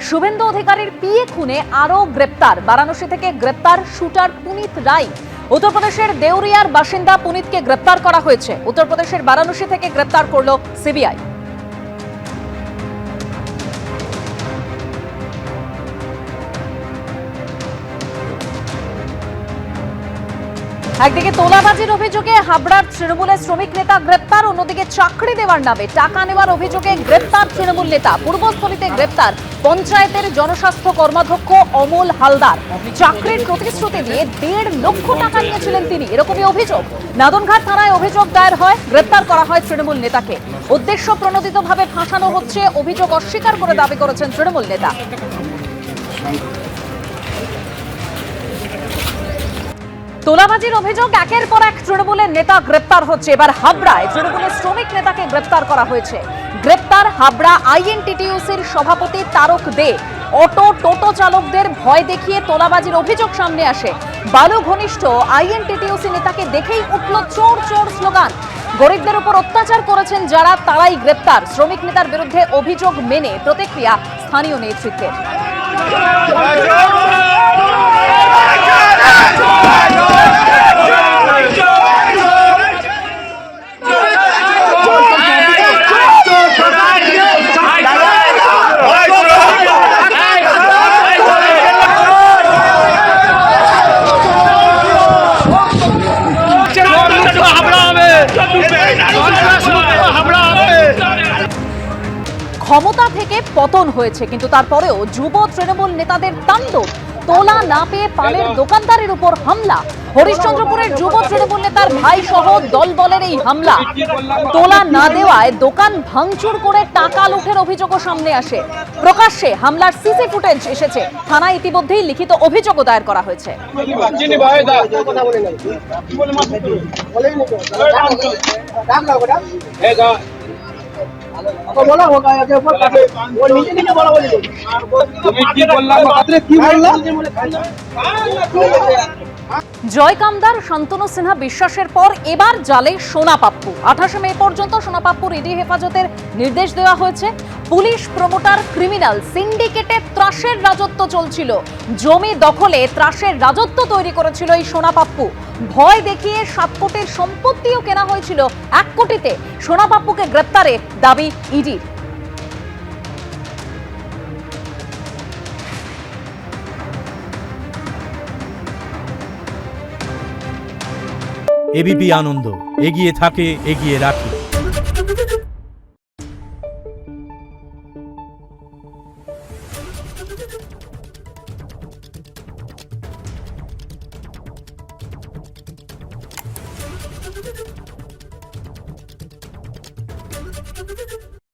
শুভেন্দু অধিকারীর পিএ খুনে আরও গ্রেপ্তার। বারাণসী থেকে গ্রেপ্তার শুটার পুনিত রায়। উত্তরপ্রদেশের দেউরিয়ার বাসিন্দা পুনিতকে গ্রেপ্তার করা হয়েছে। উত্তরপ্রদেশের বারাণসী থেকে গ্রেপ্তার করল সিবিআই। একদিকে তোলাবাজির অভিযোগে হাবড়ার তৃণমূলের শ্রমিক নেতা গ্রেপ্তার, অন্যদিকে চাকরি দেওয়ার নামে টাকা নেওয়ার অভিযোগে গ্রেপ্তার তৃণমূল নেতা। পূর্বস্থলীতে গ্রেপ্তার পঞ্চায়েতের জনস্বাস্থ্য কর্মাধ্যক্ষ অমল হালদার। চাকরির প্রতিশ্রুতি দিয়ে 1.5 লক্ষ টাকা নিয়েছিলেন তিনি, এরকমই অভিযোগ। নাদনঘাট থানায় অভিযোগ দায়ের হয়, গ্রেপ্তার করা হয় তৃণমূল নেতাকে। উদ্দেশ্য প্রণোদিতভাবে ফাঁসানো হচ্ছে, অভিযোগ অস্বীকার করে দাবি করেছেন তৃণমূল নেতা। তোলাবাজির অভিযোগ একের পর এক তৃণমূলের নেতা গ্রেপ্তার হচ্ছে। এবার হাবড়ায় তৃণমূলের শ্রমিক নেতাকে গ্রেপ্তার করা হয়েছে। গ্রেপ্তার হাবড়া আইএনটিটিইউসির সভাপতি তারক দে। অটো টোটো চালকদের ভয় দেখিয়ে তোলাবাজির অভিযোগ সামনে আসে। বালু ঘনিষ্ঠ আইএনটিটিইউসি নেতাকে দেখেই উঠল চোর চোর স্লোগান। গরিবদের উপর অত্যাচার করেছেন যারা, তারাই গ্রেপ্তার। শ্রমিক নেতার বিরুদ্ধে অভিযোগ মেনে প্রতিক্রিয়া স্থানীয় নেতৃত্বের। ক্ষমতা থেকে পতন হয়েছে, কিন্তু তারপরেও যুব তৃণমূল নেতাদের তাণ্ডব। তোলা না পেয়ে পানের দোকানদারের উপর হামলা। হরিশ্চন্দ্রপুরের যুব তৃণমূল নেতার ভাই সহ দলবলের এই হামলা। তোলা না দেওয়ায় দোকান ভাঙচুর করে টাকা লুঠের অভিযোগও সামনে আসে। প্রকাশ্যে হামলার সিসি ফুটেজ এসেছে। থানায় ইতিমধ্যেই লিখিত অভিযোগও দায়ের করা হয়েছে। জয় কামদার, শান্তনু সিনহা বিশ্বাসের পর এবার জালে সোনা পাপ্পু। 28 মে পর্যন্ত সোনা পাপ্পুর ইডি হেফাজতের নির্দেশ দেওয়া হয়েছে। পুলিশ, প্রমোটার, ক্রিমিনাল সিন্ডিকেটে ত্রাসের রাজত্ব চলছিল। জমি দখলে ত্রাসের রাজত্ব তৈরি করেছিল এই সোনা পাপ্পু। ভয় দেখিয়ে 7 কোটির সম্পত্তিও কেনা হয়েছিল 1 কোটিতে। সোনা পাপ্পুকে গ্রেপ্তারে দাবি ইডির। এবিপি আনন্দ, এগিয়ে থাকে, এগিয়ে রাখে।